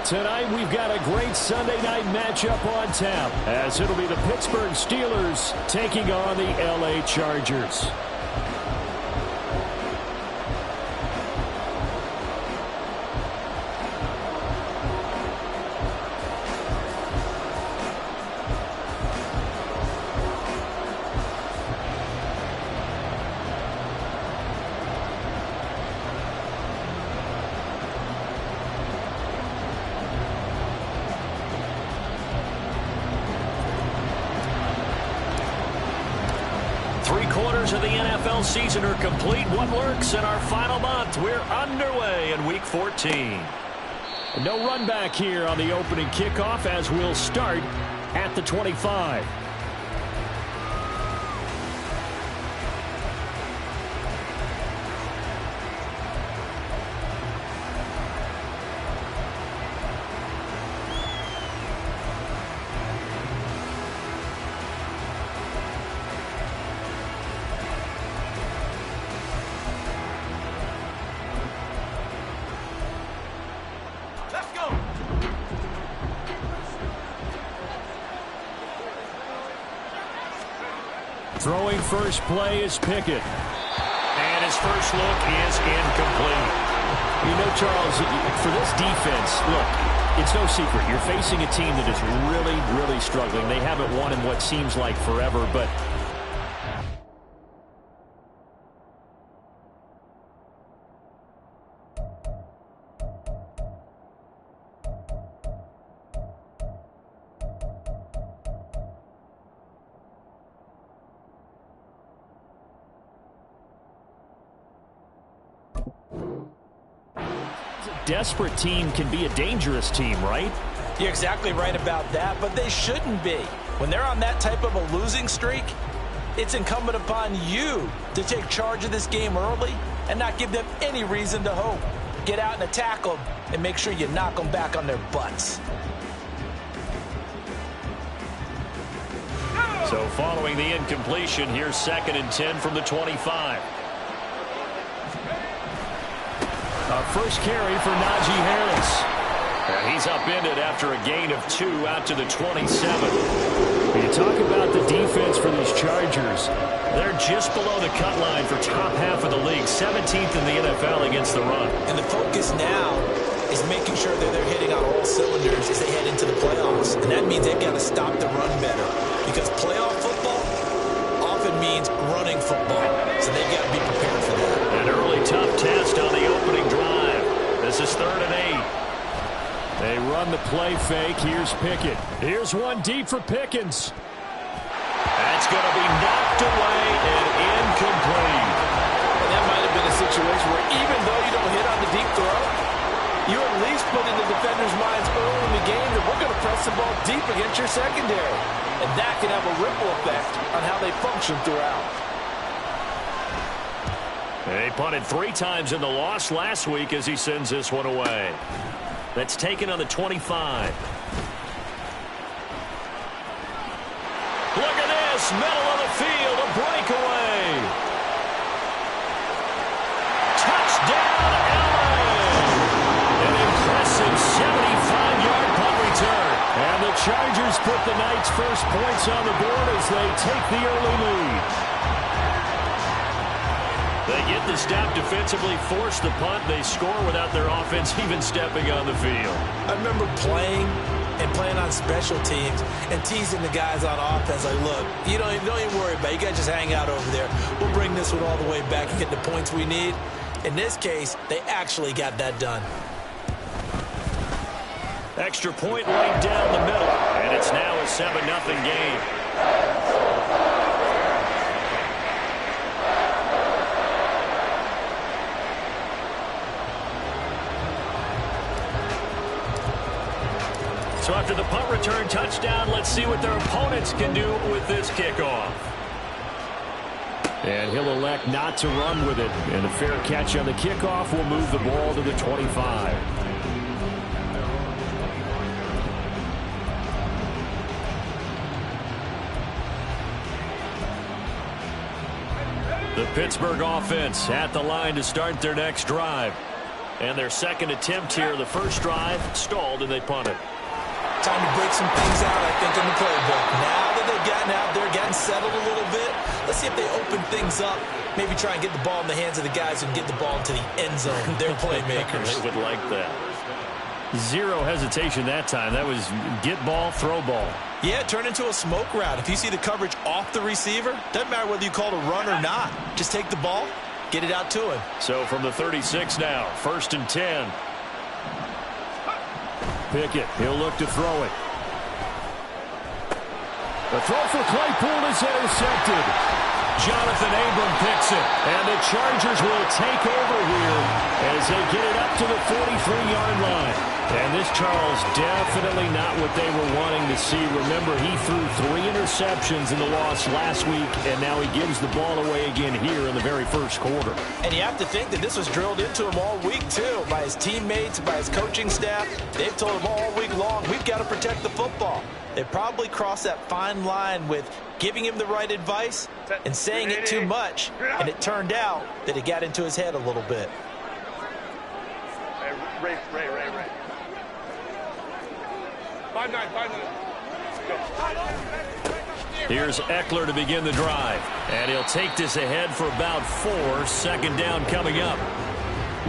Tonight we've got a great Sunday night matchup on tap, as it'll be the Pittsburgh Steelers taking on the LA Chargers. Three-quarters of the NFL season are complete. What lurks in our final month? We're underway in Week 14. No run back here on the opening kickoff, as we'll start at the 25. Throwing first play is Pickett. And his first look is incomplete. You know, Charles, for this defense, look, it's no secret. You're facing a team that is really, really struggling. They haven't won in what seems like forever, but desperate team can be a dangerous team, right? You're exactly right about that, but they shouldn't be. When they're on that type of a losing streak, it's incumbent upon you to take charge of this game early and not give them any reason to hope. Get out and attack them and make sure you knock them back on their butts. So following the incompletion, here's 2nd and 10 from the 25. First carry for Najee Harris. And he's upended after a gain of 2 out to the 27. When you talk about the defense for these Chargers, they're just below the cut line for top half of the league, 17th in the NFL against the run. And the focus now is making sure that they're hitting on all cylinders as they head into the playoffs. And that means they've got to stop the run better, because playoff football often means running football. So they've got to be prepared for that. An early tough test on the opening drive. This is 3rd and 8. They run the play fake. Here's Pickett. Here's one deep for Pickens. That's going to be knocked away and incomplete. And that might have been a situation where even though you don't hit on the deep throw, you at least put in the defender's minds early in the game that we're going to press the ball deep against your secondary. And that can have a ripple effect on how they function throughout. They punted 3 times in the loss last week as he sends this one away. That's taken on the 25. Look at this, middle of the field, a breakaway. Touchdown, LA! An impressive 75-yard punt return. And the Chargers put the Knights' first points on the board as they take the early lead. They get the stop defensively, force the punt. They score without their offense even stepping on the field. I remember playing on special teams and teasing the guys on offense like, look, you don't even worry about it. You guys just hang out over there. We'll bring this one all the way back and get the points we need. In this case, they actually got that done. Extra point right down the middle, and it's now a 7-0 game. So after the punt return touchdown, let's see what their opponents can do with this kickoff. And he'll elect not to run with it. And a fair catch on the kickoff will move the ball to the 25. The Pittsburgh offense at the line to start their next drive. And their second attempt here, the first drive, stalled and they punted. Time to break some things out, I think, in the playbook. Now that they've gotten out there, gotten settled a little bit, let's see if they open things up. Maybe try and get the ball in the hands of the guys who can get the ball into the end zone. They're playmakers. They would like that. Zero hesitation that time. That was get ball, throw ball. Yeah, turn into a smoke route. If you see the coverage off the receiver, doesn't matter whether you call it a run or not. Just take the ball, get it out to him. So from the 36 now, 1st and 10. Pickett, he'll look to throw it. The throw for Claypool is intercepted. Jonathan Abram picks it. And the Chargers will take over here as they get it up to the 43-yard line. And this, Charles, definitely not what they were wanting to see. Remember, he threw 3 interceptions in the loss last week, and now he gives the ball away again here in the very first quarter. And you have to think that this was drilled into him all week, too, by his teammates, by his coaching staff. They've told him all week long, we've got to protect the football. They probably crossed that fine line with giving him the right advice and saying it too much, and it turned out that it got into his head a little bit. Ray. 5-9. Go. Here's Eckler to begin the drive. And he'll take this ahead for about 4. 2nd down coming up.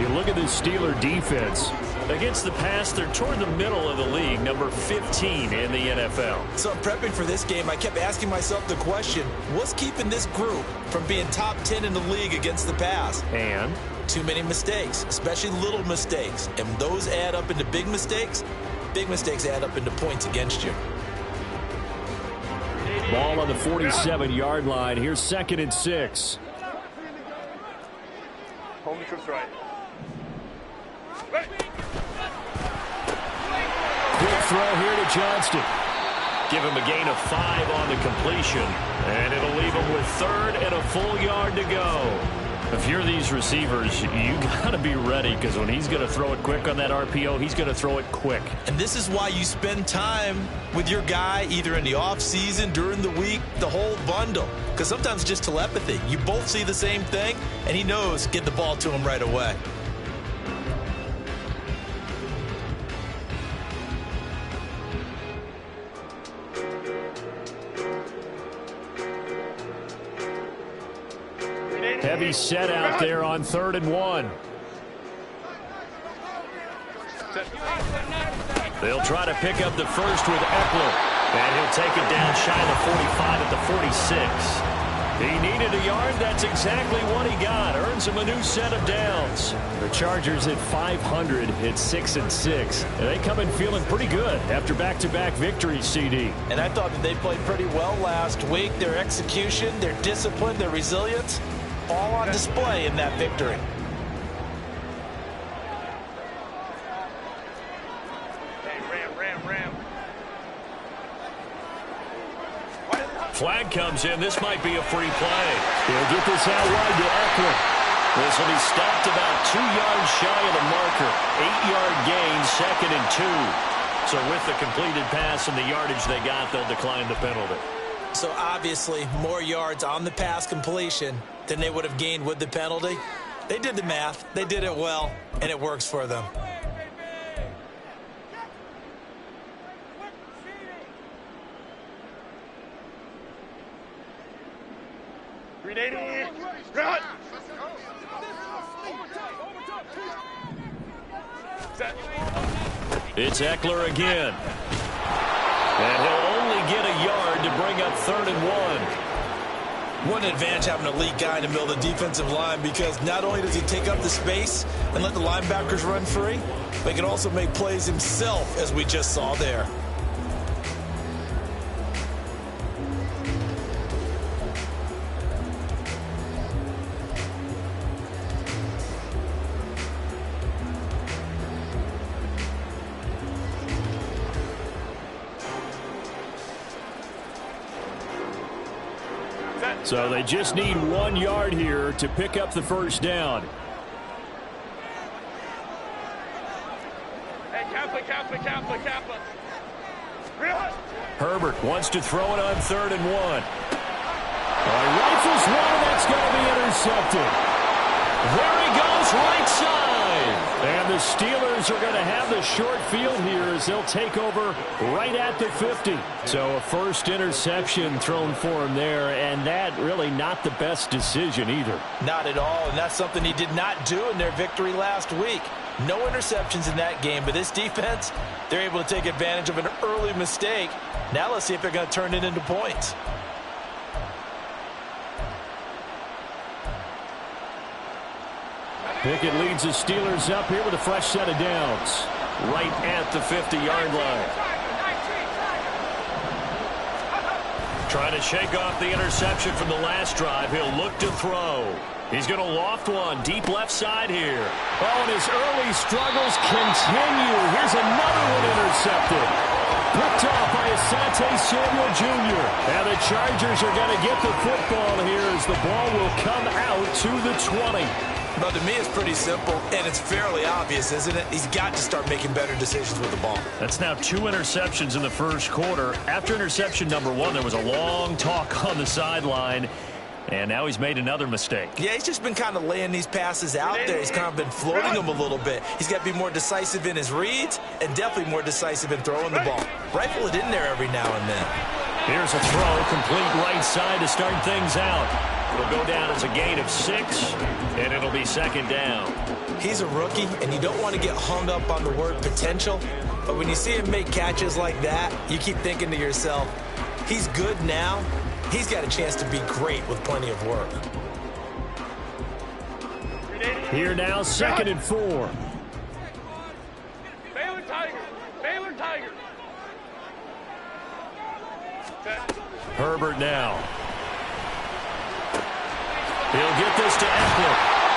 You look at this Steeler defense. Against the pass, they're toward the middle of the league, number 15 in the NFL. So prepping for this game, I kept asking myself the question, what's keeping this group from being top 10 in the league against the pass? And? Too many mistakes, especially little mistakes. And those add up into big mistakes. Big mistakes add up into points against you. Ball on the 47-yard line. Here's 2nd and 6. Home troops right. Quick throw here to Johnston. Give him a gain of 5 on the completion. And it'll leave him with 3rd and a full yard to go. If you're these receivers, you got to be ready, because when he's going to throw it quick on that RPO, he's going to throw it quick. And this is why you spend time with your guy either in the offseason, during the week, the whole bundle. Because sometimes just telepathy. You both see the same thing, and he knows get the ball to him right away. Heavy set out there on 3rd and 1. They'll try to pick up the first with Eckler. And he'll take it down shy of the 45 at the 46. He needed a yard. That's exactly what he got. Earns him a new set of downs. The Chargers at 500 at 6-6. And they come in feeling pretty good after back-to-back victories, CD. And I thought that they played pretty well last week. Their execution, their discipline, their resilience, all on display in that victory. Ram. Flag comes in. This might be a free play. He'll get this out wide to Eckler. This will be stopped about 2 yards shy of the marker. 8-yard gain, 2nd and 2. So with the completed pass and the yardage they got, they'll decline the penalty. So obviously more yards on the pass completion than they would have gained with the penalty. They did the math. They did it well, and it works for them. Run! It's Eckler again. And he'll only get a yard to bring up 3rd and 1. What an advantage having a elite guy in the middle of the defensive line, because not only does he take up the space and let the linebackers run free, but he can also make plays himself, as we just saw there. So they just need 1 yard here to pick up the first down. Hey, Kappa. Herbert wants to throw it on 3rd and 1. Rifles one, that's going to be intercepted. There he goes, right side. And the Steelers are going to have the short field here as they'll take over right at the 50. So a first interception thrown for him there, and that really not the best decision either. Not at all, and that's something he did not do in their victory last week. No interceptions in that game, but this defense, they're able to take advantage of an early mistake. Now let's see if they're going to turn it into points. Pickett leads the Steelers up here with a fresh set of downs. Right at the 50-yard line. Trying to shake off the interception from the last drive. He'll look to throw. He's going to loft one deep left side here. Oh, and his early struggles continue. Here's another one intercepted. Picked off by Asante Samuel Jr. And the Chargers are going to get the football here as the ball will come out to the 20. But to me, it's pretty simple, and it's fairly obvious, isn't it? He's got to start making better decisions with the ball. That's now 2 interceptions in the first quarter. After interception number 1, there was a long talk on the sideline, and now he's made another mistake. Yeah, he's just been kind of laying these passes out there. He's kind of been floating them a little bit. He's got to be more decisive in his reads and definitely more decisive in throwing the ball. Rifle it in there every now and then. Here's a throw, complete right side to start things out. It'll go down as a gain of 6, and it'll be second down. He's a rookie, and you don't want to get hung up on the word potential, but when you see him make catches like that, you keep thinking to yourself, he's good now. He's got a chance to be great with plenty of work. Here now, 2nd and 4. Baylor Tigers. Baylor Tigers. Herbert now. He'll get this to Eckler.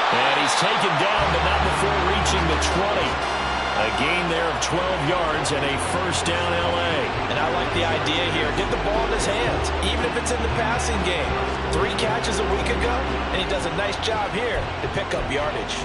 And he's taken down, but not before reaching the 20. A gain there of 12 yards and a first down L.A. And I like the idea here. Get the ball in his hands, even if it's in the passing game. 3 catches a week ago, and he does a nice job here to pick up yardage.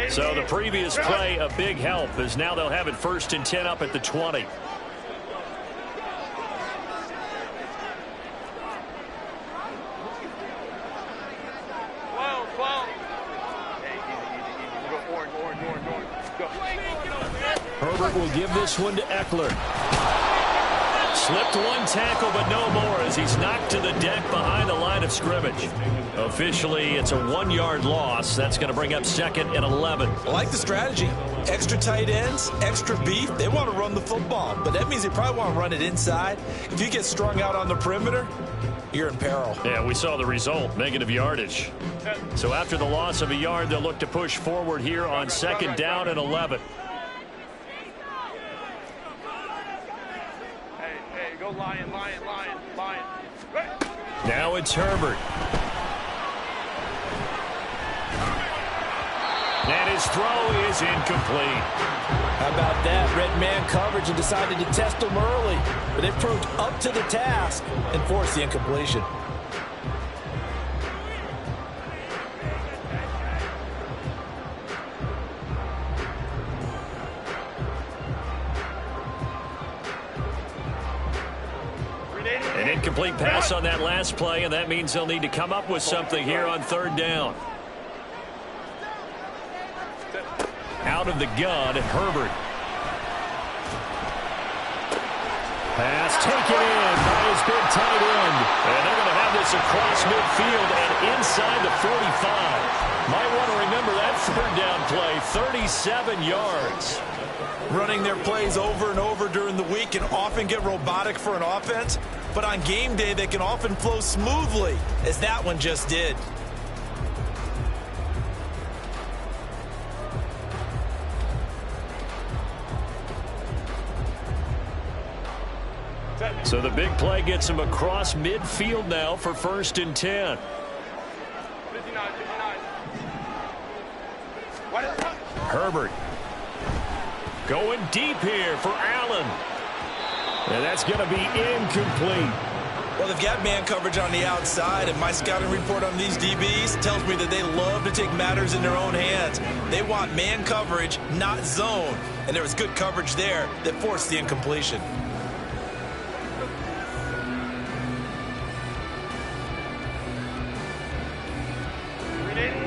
So the previous play, a big help, as now they'll have it 1st and 10 up at the 20. Herbert will give this one to Eckler. Slipped one tackle, but no more as he's knocked to the deck behind the line of scrimmage. Officially, it's a 1-yard loss. That's going to bring up 2nd and 11. I like the strategy. Extra tight ends, extra beef. They want to run the football, but that means they probably want to run it inside. If you get strung out on the perimeter, you're in peril. Yeah, we saw the result, negative yardage. So after the loss of a yard, they'll look to push forward here on 2nd down and 11. Hey, go Lion. Now it's Herbert. And his throw is incomplete. How about that? Red man coverage and decided to test him early. But they proved up to the task and forced the incompletion. An incomplete pass on that last play, and that means they'll need to come up with something here on 3rd down. Out of the gun, Herbert. Pass taken in by his big tight end. And they're going to have this across midfield and inside the 45. Might want to remember that 3rd down play, 37 yards. Running their plays over and over during the week can often get robotic for an offense, but on game day they can often flow smoothly, as that one just did. So the big play gets him across midfield now for 1st and 10. 59. Herbert going deep here for Allen. And that's going to be incomplete. Well, they've got man coverage on the outside, and my scouting report on these DBs tells me that they love to take matters in their own hands. They want man coverage, not zone. And there was good coverage there that forced the incompletion.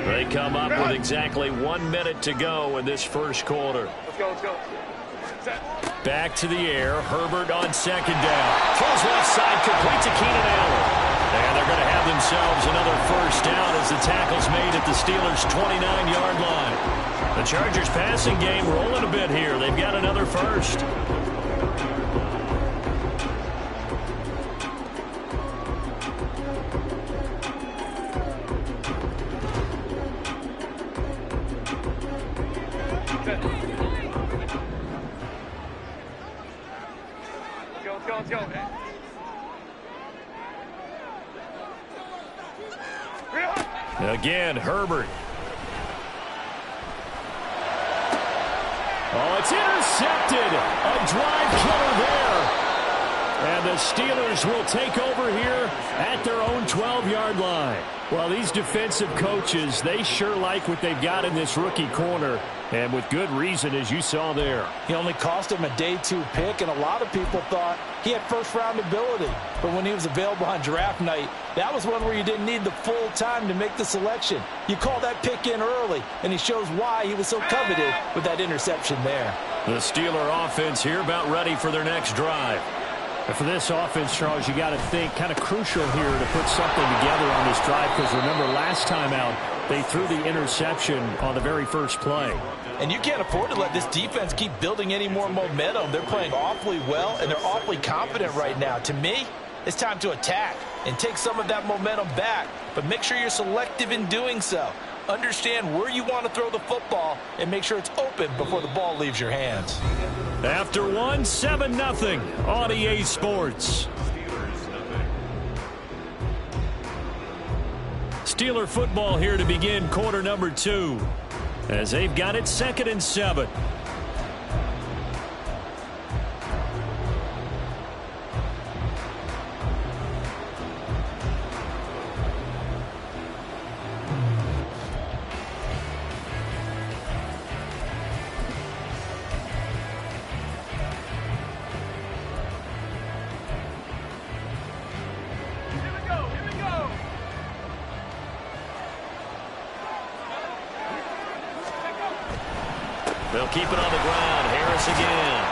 They come up with exactly 1 minute to go in this first quarter. Let's go, let's go. Set. Back to the air. Herbert on second down. Throws left side, complete to Keenan Allen. And they're going to have themselves another first down as the tackle's made at the Steelers' 29-yard line. The Chargers passing game rolling a bit here. They've got another first. Let's go. Again, Herbert. Oh, it's intercepted. A drive killer there. And the Steelers will take over here at their own 12-yard line. Well, these defensive coaches, they sure like what they've got in this rookie corner. And with good reason, as you saw there. He only cost him a day 2 pick, and a lot of people thought he had first-round ability. But when he was available on draft night, that was one where you didn't need the full time to make the selection. You call that pick in early, and he shows why he was so coveted with that interception there. The Steeler offense here about ready for their next drive. And for this offense, Charles, you got to think kind of crucial here to put something together on this drive, because remember last time out, they threw the interception on the very first play. And you can't afford to let this defense keep building any more momentum. They're playing awfully well, and they're awfully confident right now. To me, it's time to attack and take some of that momentum back, but make sure you're selective in doing so. Understand where you want to throw the football and make sure it's open before the ball leaves your hands. After one, 7-0 on EA Sports. Steeler football here to begin quarter number 2 as they've got it 2nd and 7. They'll keep it on the ground. Harris again.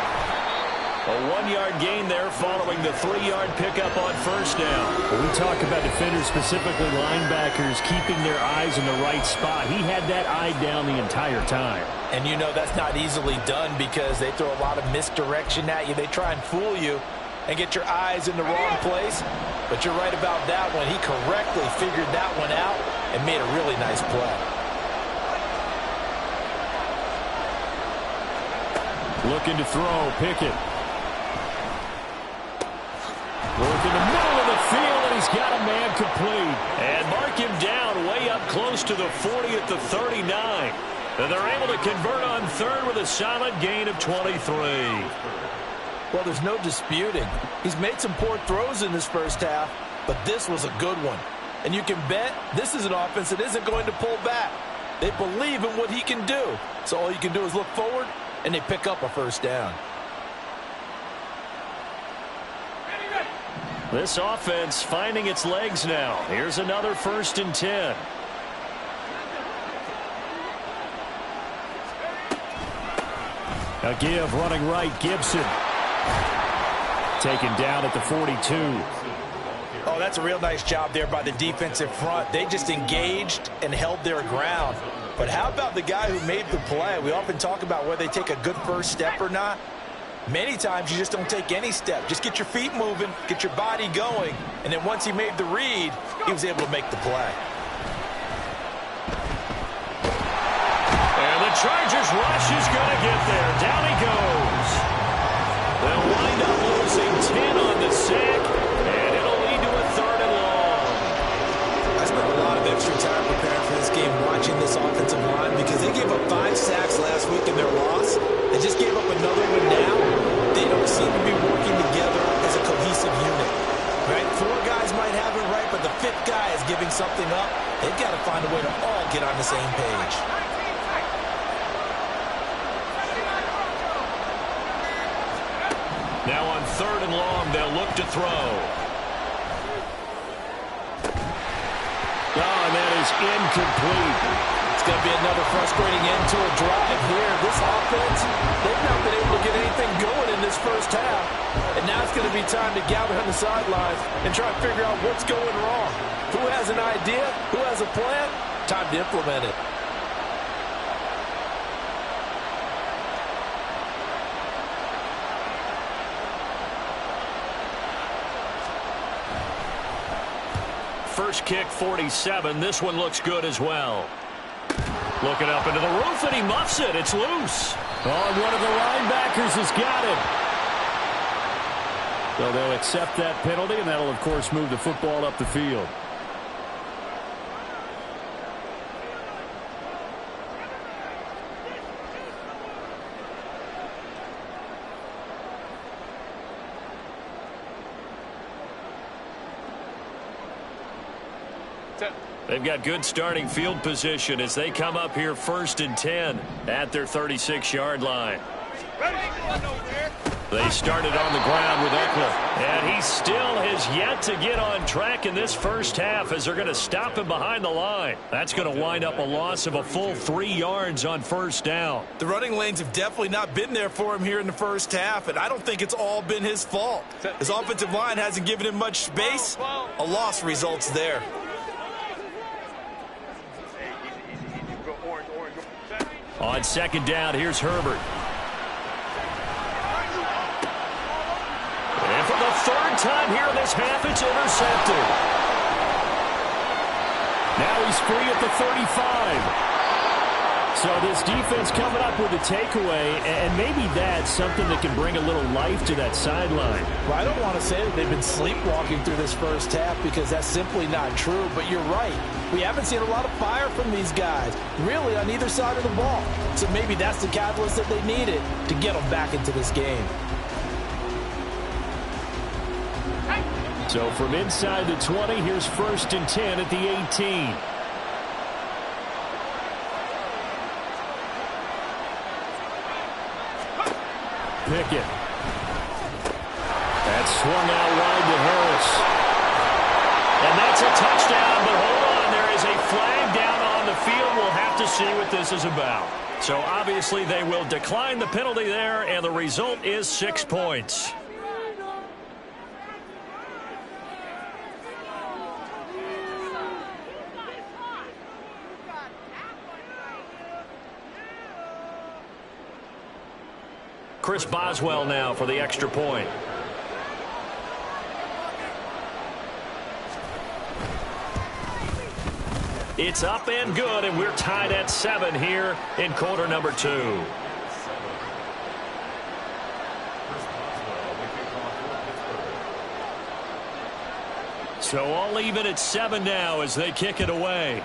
A 1-yard gain there following the 3-yard pickup on first down. When we talk about defenders, specifically linebackers, keeping their eyes in the right spot, he had that eye down the entire time. And you know that's not easily done because they throw a lot of misdirection at you. They try and fool you and get your eyes in the wrong place. But you're right about that one. He correctly figured that one out and made a really nice play. Looking to throw, Pickett. Work in the middle of the field, and he's got a man complete. And mark him down way up close to the 40 at the 39. And they're able to convert on third with a solid gain of 23. Well, there's no disputing. He's made some poor throws in this first half, but this was a good one. And you can bet this is an offense that isn't going to pull back. They believe in what he can do. So all you can do is look forward, and they pick up a first down. This offense finding its legs now. Here's another 1st and 10. A give running right, Gibson. Taken down at the 42. Oh, that's a real nice job there by the defensive front. They just engaged and held their ground. But how about the guy who made the play? We often talk about whether they take a good first step or not. Many times you just don't take any step. Just get your feet moving, get your body going, and then once he made the read, he was able to make the play. And the Chargers rush is going to get there. Down he goes. They'll wind up losing 10 on the sack, and it'll lead to a 3rd and long. I spent a lot of extra time preparing for this game watching this offensive line because they gave up 5 sacks last week in their loss. They just gave up another one now. They don't seem to be working together as a cohesive unit. Right? 4 guys giving something up, they've got to find a way to all get on the same page. Now on 3rd and long, they'll look to throw. Oh, and that is incomplete. It's going to be another frustrating end to a drive here. This offense, they've not been able to get anything going in this first half. And now it's going to be time to gather on the sidelines and try to figure out what's going wrong. Who has an idea? Who has a plan? Time to implement it. First kick, 47. This one looks good as well. Looking up into the roof, and he muffs it. It's loose. Oh, and one of the linebackers has got him. So they'll accept that penalty, and that'll, of course, move the football up the field. They've got good starting field position as they come up here 1st and 10 at their 36-yard line. They started on the ground with Eckler, and he still has yet to get on track in this first half as they're going to stop him behind the line. That's going to wind up a loss of a full 3 yards on 1st down. The running lanes have definitely not been there for him here in the first half, and I don't think it's all been his fault. His offensive line hasn't given him much space. A loss results there. On 2nd down, here's Herbert. And for the 3rd time here in this half, it's intercepted. Now he's free at the 35. So this defense coming up with a takeaway, and maybe that's something that can bring a little life to that sideline. Well, I don't want to say that they've been sleepwalking through this first half because that's simply not true, but you're right. We haven't seen a lot of fire from these guys, really on either side of the ball. So maybe that's the catalyst that they needed to get them back into this game. So from inside the 20, here's 1st and 10 at the 18. Pickett. That's swung out wide to Harris. And that's a touchdown, but hold on. There is a flag down on the field. We'll have to see what this is about. So obviously they will decline the penalty there, and the result is 6 points. Chris Boswell now for the extra point. It's up and good, and we're tied at 7 here in quarter number 2. So all even at 7 now as they kick it away.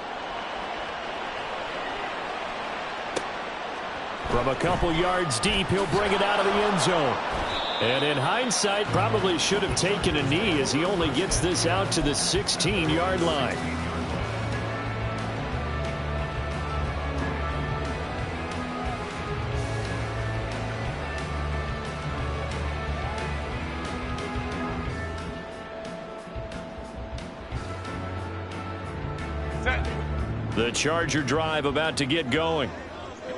From a couple yards deep, he'll bring it out of the end zone. And in hindsight, probably should have taken a knee as he only gets this out to the 16-yard line. The Charger drive about to get going.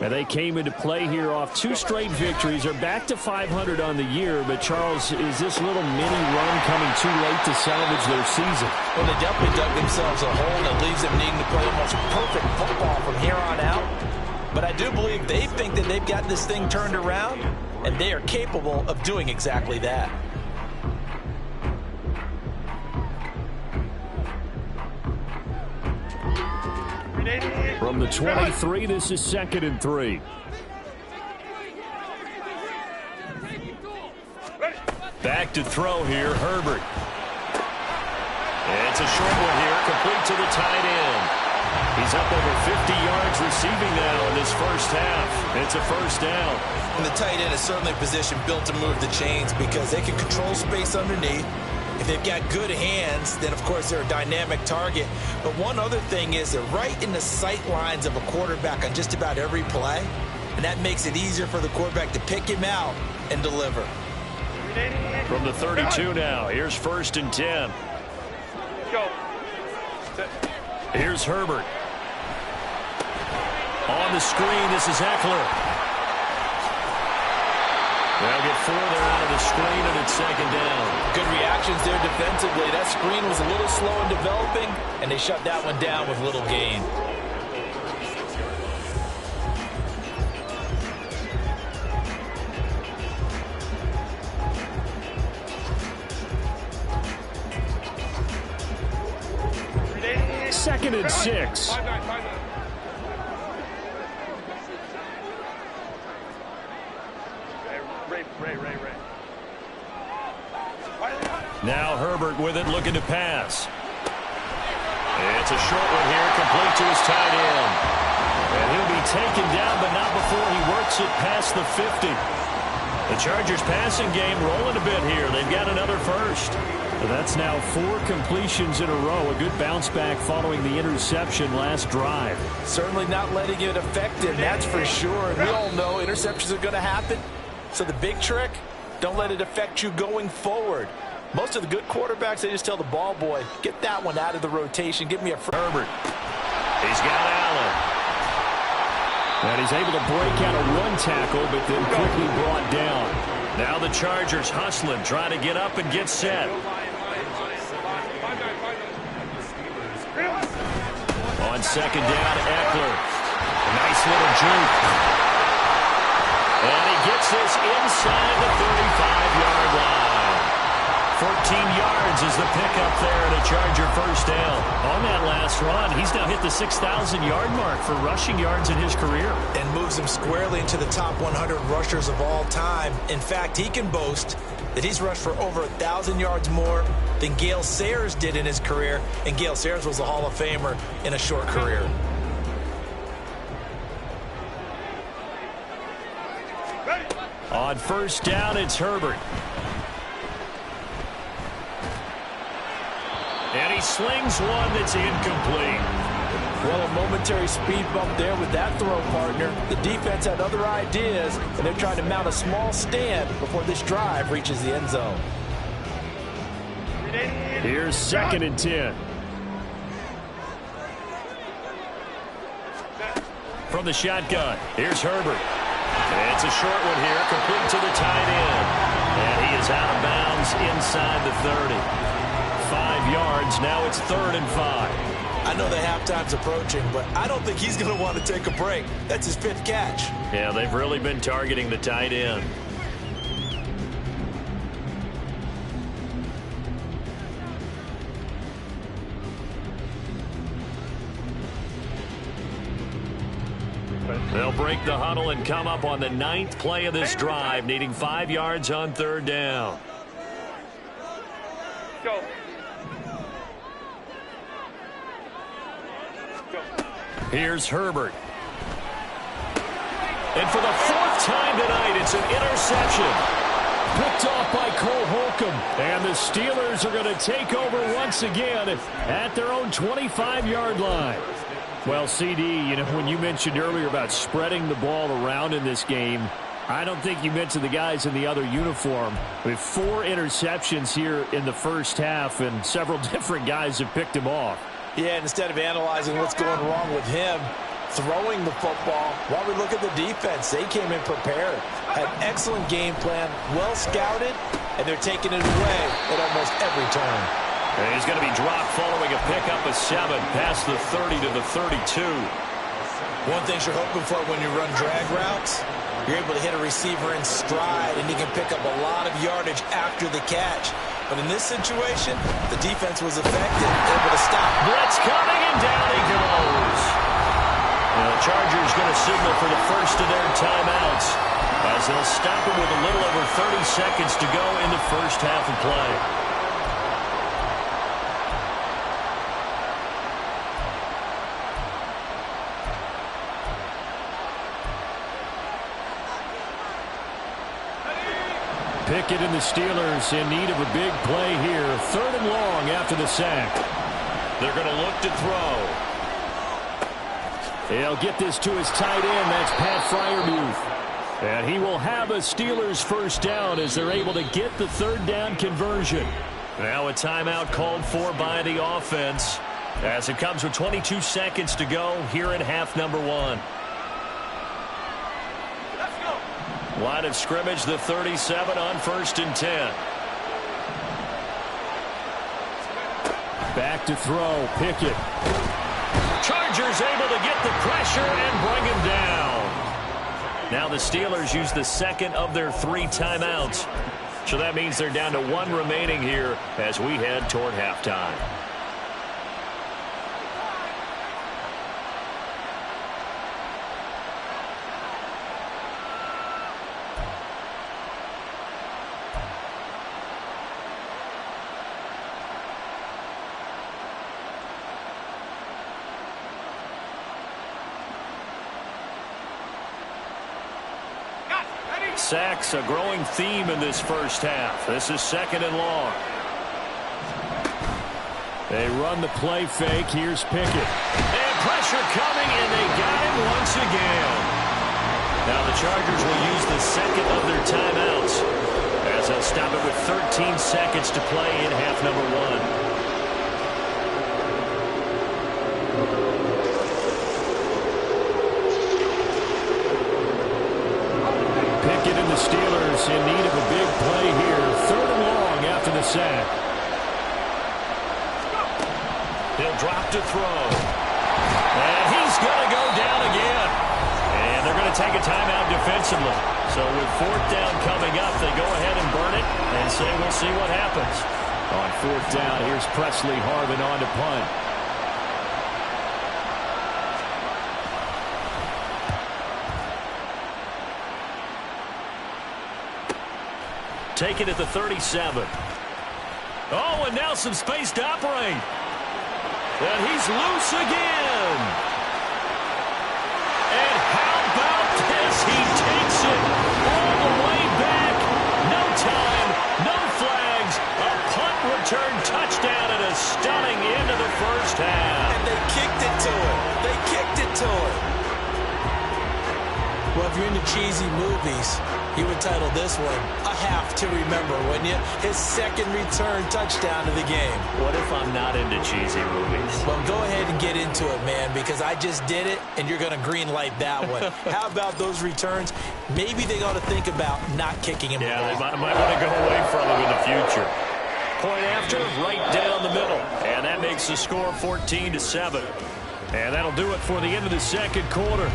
And they came into play here off 2 straight victories. They're back to 500 on the year. But, Charles, is this little mini run coming too late to salvage their season? Well, they definitely dug themselves a hole that leaves them needing to play almost perfect football from here on out. But I do believe they think that they've got this thing turned around, and they are capable of doing exactly that. From the 23, this is 2nd and 3. Back to throw here, Herbert. And it's a short one here, complete to the tight end. He's up over 50 yards receiving now in this first half. It's a 1st down. And the tight end is certainly a position built to move the chains because they can control space underneath. If they've got good hands, then of course they're a dynamic target. But one other thing is they're right in the sight lines of a quarterback on just about every play. And that makes it easier for the quarterback to pick him out and deliver. From the 32 now, here's 1st and 10. Go. Here's Herbert. On the screen, this is Eckler. They'll get 4 there out of the screen, and it's 2nd down. Good reactions there defensively. That screen was a little slow in developing, and they shut that one down with little gain. Second and 6. Ray. Now Herbert with it, looking to pass. It's a short one here, complete to his tight end. And he'll be taken down, but not before he works it past the 50. The Chargers passing game rolling a bit here. They've got another first. That's now 4 completions in a row. A good bounce back following the interception last drive. Certainly not letting it affect him, that's for sure. And we all know interceptions are going to happen. So the big trick, don't let it affect you going forward. Most of the good quarterbacks, they just tell the ball boy, get that one out of the rotation. Give me a Herbert. He's got Allen. And he's able to break out of 1 tackle, but then quickly brought down. Now the Chargers hustling, trying to get up and get set. On 2nd down, Eckler. Nice little juke. And he gets this inside the 35-yard line. 14 yards is the pickup there and a Charger first down. On that last run, he's now hit the 6,000-yard mark for rushing yards in his career. And moves him squarely into the top 100 rushers of all time. In fact, he can boast that he's rushed for over 1,000 yards more than Gale Sayers did in his career. And Gale Sayers was a Hall of Famer in a short career. On 1st down, it's Herbert. And he slings one that's incomplete. Well, a momentary speed bump there with that throw, partner. The defense had other ideas, and they're trying to mount a small stand before this drive reaches the end zone. Here's 2nd and 10. From the shotgun, here's Herbert. And it's a short one here, complete to the tight end. And he is out of bounds inside the 30. 5 yards, now it's 3rd and 5. I know the halftime's approaching, but I don't think he's going to want to take a break. That's his 5th catch. Yeah, they've really been targeting the tight end. They'll break the huddle and come up on the 9th play of this drive, needing 5 yards on 3rd down. Go. Here's Herbert. And for the 4th time tonight, it's an interception. Picked off by Cole Holcomb. And the Steelers are going to take over once again at their own 25-yard line. Well, CD, you know, when you mentioned earlier about spreading the ball around in this game, I don't think you mentioned the guys in the other uniform. With 4 interceptions here in the first half, and several different guys have picked him off. Yeah, instead of analyzing what's going wrong with him, throwing the football, while we look at the defense, they came in prepared. Had excellent game plan, well scouted, and they're taking it away at almost every turn. And he's going to be dropped following a pickup of 7 past the 30 to the 32. One thing you're hoping for when you run drag routes, you're able to hit a receiver in stride, and he can pick up a lot of yardage after the catch. But in this situation, the defense was effective, able to stop. Blitz coming, and down he goes. The Chargers going to signal for the first of their timeouts as they'll stop him with a little over 30 seconds to go in the first half of play. Pickett and the Steelers in need of a big play here. 3rd and long after the sack. They're going to look to throw. He'll get this to his tight end. That's Pat Freiermuth. And he will have a Steelers first down as they're able to get the 3rd down conversion. Now a timeout called for by the offense as it comes with 22 seconds to go here in half number 1. Line of scrimmage, the 37 on 1st and 10. Back to throw, Pickett. Chargers able to get the pressure and bring him down. Now the Steelers use the 2nd of their 3 timeouts. So that means they're down to 1 remaining here as we head toward halftime. Sacks, a growing theme in this first half. This is 2nd and long. They run the play fake. Here's Pickett. And pressure coming, and they got him once again. Now the Chargers will use the 2nd of their timeouts as they'll stop it with 13 seconds to play in half number 1. The Steelers in need of a big play here. 3rd and long after the sack. He'll drop to throw. And he's going to go down again. And they're going to take a timeout defensively. So with 4th down coming up, they go ahead and burn it and say we'll see what happens. On 4th down, here's Presley Harvin on to punt. Taken at the 37. Oh, and now some space to operate. And he's loose again. And how about this? He takes it all the way back. No time, no flags. A punt return touchdown and a stunning end of the first half. And they kicked it to him. They kicked it to him. Well, if you're into cheesy movies, you would title this one A Half to Remember, wouldn't you? His 2nd return touchdown of the game. What if I'm not into cheesy movies? Well, go ahead and get into it, man, because I just did it, and you're going to green light that one. How about those returns? Maybe they ought to think about not kicking him. Yeah, they might want to go away from him in the future. Point after, right down the middle. And that makes the score 14-7. And that'll do it for the end of the 2nd quarter.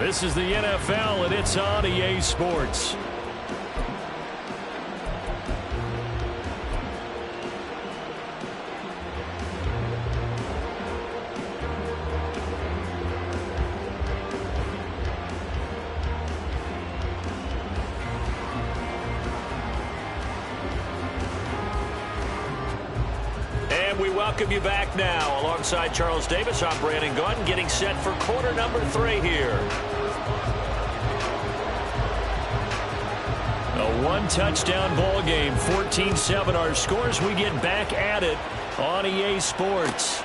This is the NFL, and it's on EA Sports. And we welcome you back now alongside Charles Davis. I'm Brandon Gaudin getting set for quarter number 3 here. A 1-touchdown ball game, 14-7 our scores. We get back at it on EA Sports.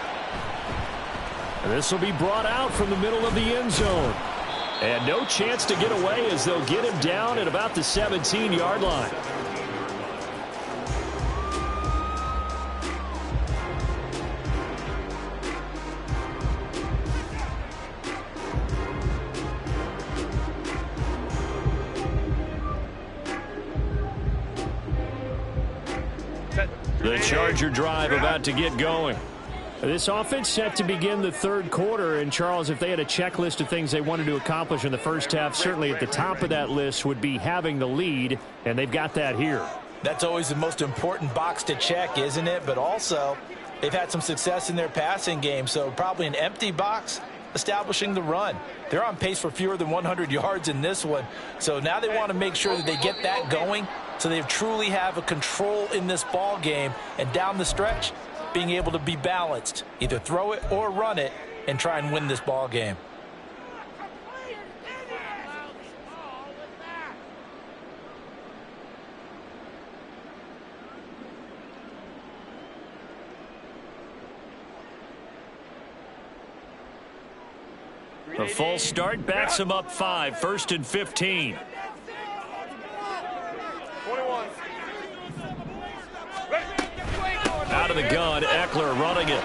This will be brought out from the middle of the end zone. And no chance to get away as they'll get him down at about the 17-yard line. The Charger drive about to get going. This offense set to begin the 3rd quarter. And, Charles, if they had a checklist of things they wanted to accomplish in the first half, certainly at the top of that list would be having the lead, and they've got that here. That's always the most important box to check, isn't it? But also, they've had some success in their passing game, so probably an empty box establishing the run. They're on pace for fewer than 100 yards in this one. So now they want to make sure that they get that going so they truly have a control in this ball game. And down the stretch, being able to be balanced, either throw it or run it, and try and win this ball game. A full start backs him up 5, 1st and 15. 21. Out of the gun, Eckler running it.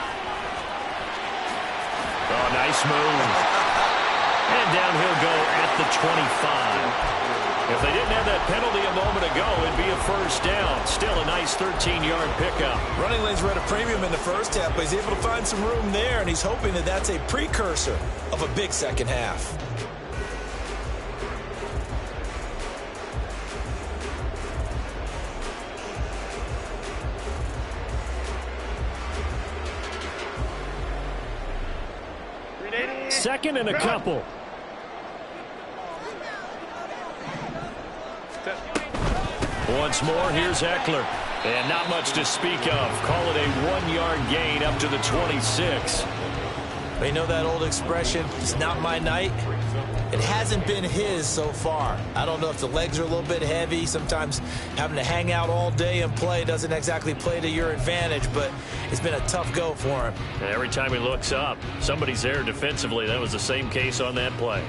Oh, nice move. And down he'll go at the 25. If they didn't have that penalty a moment ago, it'd be a first down. Still a nice 13-yard pickup. Running lanes were at a premium in the first half, but he's able to find some room there, and he's hoping that that's a precursor of a big second half. Second and a couple. Once more, here's Eckler. And not much to speak of. Call it a 1-yard gain up to the 26. They know that old expression, it's not my night. It hasn't been his so far. I don't know if the legs are a little bit heavy. Sometimes having to hang out all day and play doesn't exactly play to your advantage, but it's been a tough go for him. And every time he looks up, somebody's there defensively. That was the same case on that play.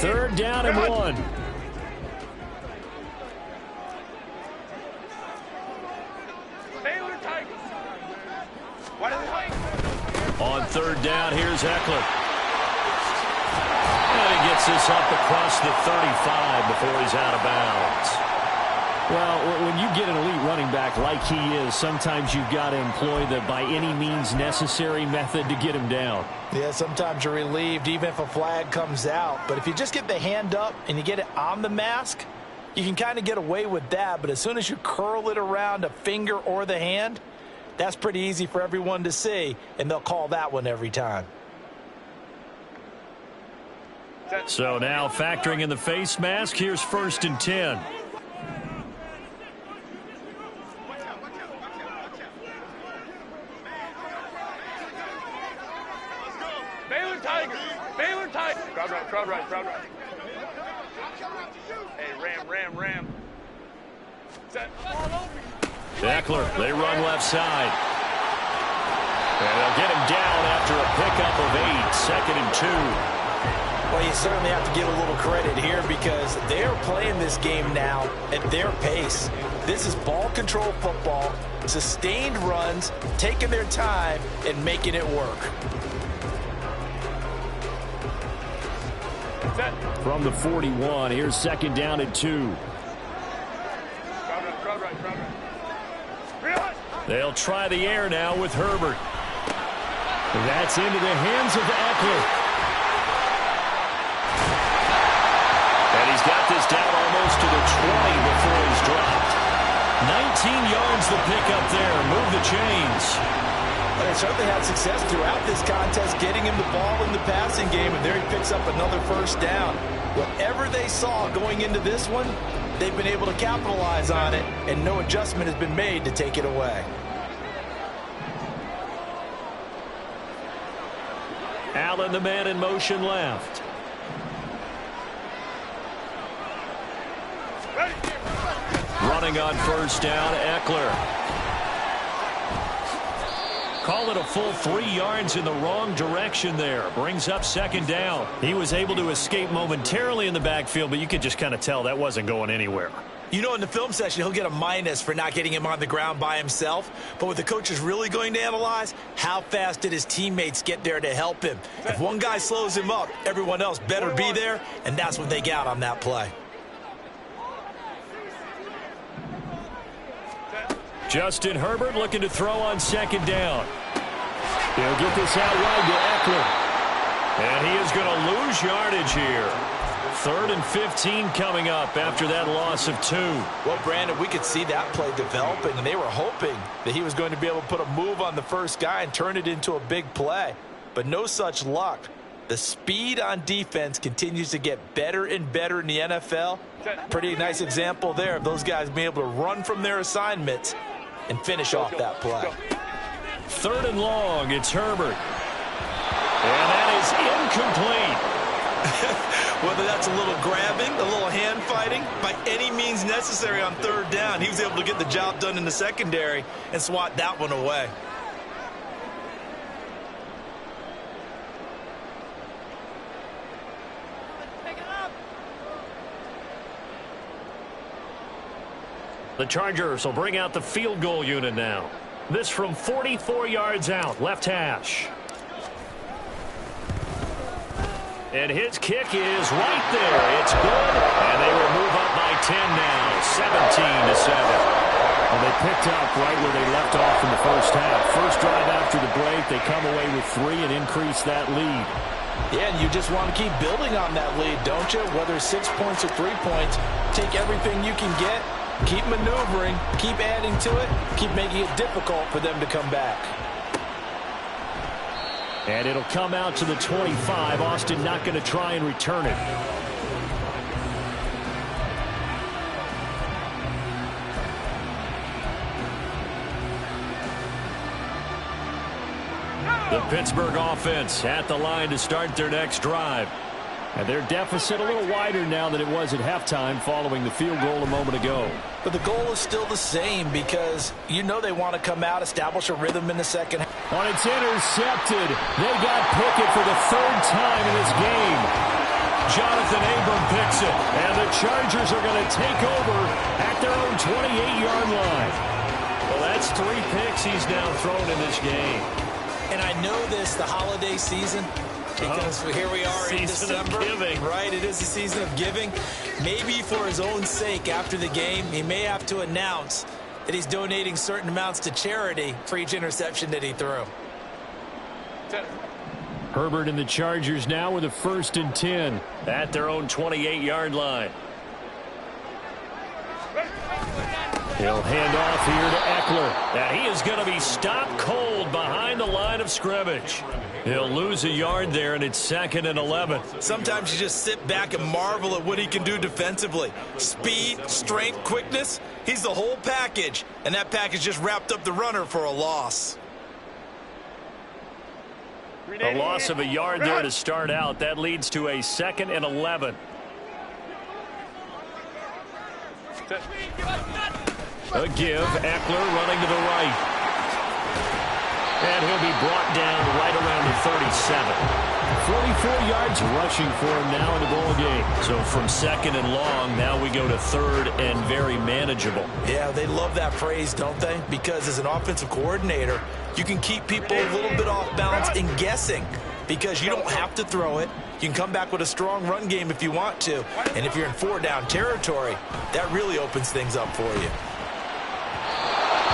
Third down and 1. On third down, here's Eckler. And he gets this up across the 35 before he's out of bounds. Well, when you get an elite running back like he is, sometimes you've got to employ the by any means necessary method to get him down. Yeah, sometimes you're relieved even if a flag comes out. But if you just get the hand up and you get it on the mask, you can kind of get away with that. But as soon as you curl it around a finger or the hand, that's pretty easy for everyone to see, and they'll call that one every time. So now factoring in the face mask, here's 1st and 10. Crowd right. Hey, ram. Set. Eckler, they run left side. And they'll get him down after a pickup of 8, 2nd and 2. Well, you certainly have to give a little credit here because they're playing this game now at their pace. This is ball control football, sustained runs, taking their time, and making it work. From the 41, here's 2nd down and 2. Crowd right. They'll try the air now with Herbert. That's into the hands of Eckler. And he's got this down almost to the 20 before he's dropped. 19 yards the pickup there. Move the chains. They certainly had success throughout this contest, getting him the ball in the passing game, and there he picks up another first down. Whatever they saw going into this one, they've been able to capitalize on it, and no adjustment has been made to take it away. Allen, the man in motion left. Running on first down, Eckler. Call it a full 3 yards in the wrong direction there. Brings up 2nd down. He was able to escape momentarily in the backfield, but you could just kind of tell that wasn't going anywhere. You know, in the film session, he'll get a minus for not getting him on the ground by himself. But what the coach is really going to analyze, how fast did his teammates get there to help him? If one guy slows him up, everyone else better be there, and that's what they got on that play. Justin Herbert looking to throw on 2nd down. He'll get this out wide to Eckler. And he is going to lose yardage here. 3rd and 15 coming up after that loss of 2. Well, Brandon, we could see that play developing, and they were hoping that he was going to be able to put a move on the first guy and turn it into a big play. But no such luck. The speed on defense continues to get better and better in the NFL. Pretty nice example there of those guys being able to run from their assignments and finish off that play. 3rd and long, it's Herbert. And that is incomplete. Whether that's a little grabbing, a little hand fighting, by any means necessary on third down, he was able to get the job done in the secondary and swat that one away. The Chargers will bring out the field goal unit now. This from 44 yards out, left hash. And his kick is right there. It's good, and they will move up by 10 now, 17-7. Well, they picked up right where they left off in the first half. First drive after the break, they come away with 3 and increase that lead. Yeah, and you just want to keep building on that lead, don't you? Whether it's 6 points or 3 points, take everything you can get. Keep maneuvering, keep adding to it, keep making it difficult for them to come back. And it'll come out to the 25. Austin not going to try and return it. The Pittsburgh offense at the line to start their next drive. And their deficit a little wider now than it was at halftime following the field goal a moment ago. But the goal is still the same because you know they want to come out, establish a rhythm in the second half. On it's intercepted. They got Pickett for the 3rd time in this game. Jonathan Abram picks it. And the Chargers are going to take over at their own 28-yard line. Well, that's 3 picks he's now thrown in this game. And I know this, the holiday season, because here we are in December, right? It is the season of giving. Maybe for his own sake, after the game, he may have to announce that he's donating certain amounts to charity for each interception that he threw. Herbert and the Chargers now with a 1st and 10 at their own 28-yard line. He'll hand off here to Eckler. And he is going to be stopped cold behind the line of scrimmage. He'll lose a yard there, and it's 2nd and 11. Sometimes you just sit back and marvel at what he can do defensively. Speed, strength, quickness, he's the whole package. And that package just wrapped up the runner for a loss. A loss of a yard there to start out. That leads to a 2nd and 11. A give, Eckler running to the right. And he'll be brought down right around the 37. 44 yards rushing for him now in the ball game. So from 2nd and long, now we go to 3rd and very manageable. Yeah, they love that phrase, don't they? Because as an offensive coordinator, you can keep people a little bit off balance and guessing because you don't have to throw it. You can come back with a strong run game if you want to. And if you're in 4-down territory, that really opens things up for you.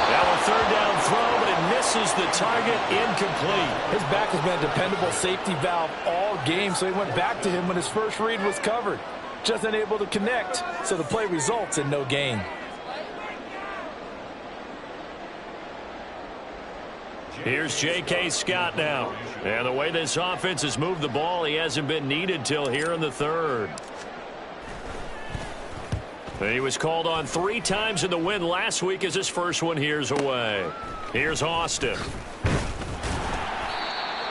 Now a 3rd down throw, but it misses the target, incomplete. His back has been a dependable safety valve all game, so he went back to him when his first read was covered. Just unable to connect, so the play results in no gain. Here's J.K. Scott now. And the way this offense has moved the ball, he hasn't been needed till here in the 3rd. He was called on 3 times in the win last week as his first one here's away. Here's Austin.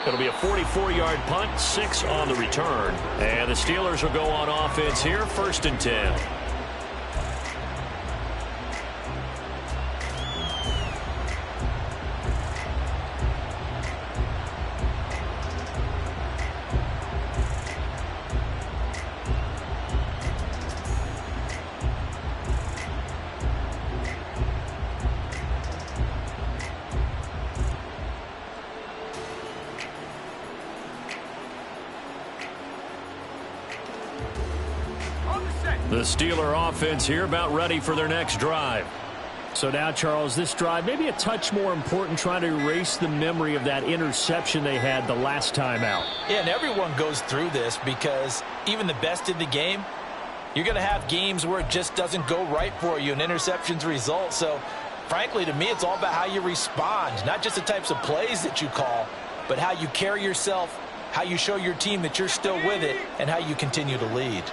It'll be a 44-yard punt, 6 on the return. And the Steelers will go on offense here, 1st and 10. The Steeler offense here about ready for their next drive. So now, Charles, this drive maybe a touch more important, trying to erase the memory of that interception they had the last time out. Yeah, and everyone goes through this because even the best in the game, you're going to have games where it just doesn't go right for you and interceptions result. So, frankly, to me, it's all about how you respond, not just the types of plays that you call, but how you carry yourself, how you show your team that you're still with it, and how you continue to lead.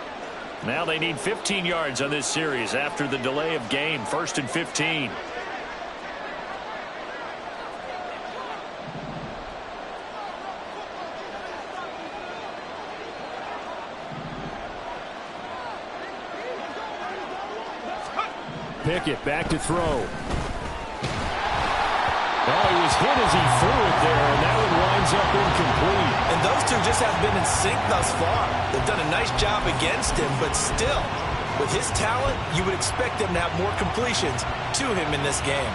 Now they need 15 yards on this series after the delay of game. 1st and 15. Pickett back to throw. Oh, he was hit as he threw it there, and that one winds up incomplete. And those two just have been in sync thus far. They've done a nice job against him, but still, with his talent, you would expect him to have more completions to him in this game.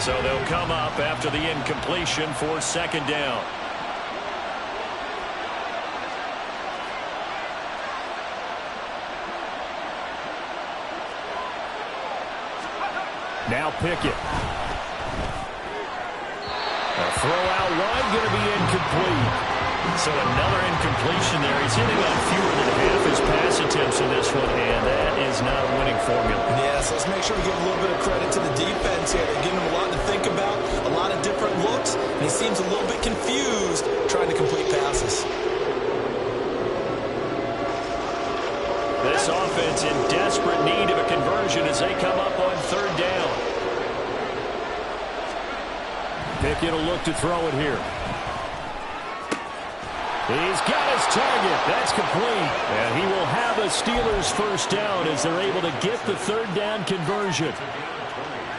So they'll come up after the incompletion for second down. Now Pickett. A throw out wide, going to be incomplete. So another incompletion there. He's hitting on fewer than half his pass attempts in this one, and that is not a winning formula. Yeah, so let's make sure we give a little bit of credit to the defense here. They're giving him a lot to think about, a lot of different looks, and he seems a little bit confused trying to complete passes. This offense in desperate need of a conversion as they come up on third down. Pickett will look to throw it here. He's got his target. That's complete. And he will have a Steelers first down as they're able to get the third down conversion.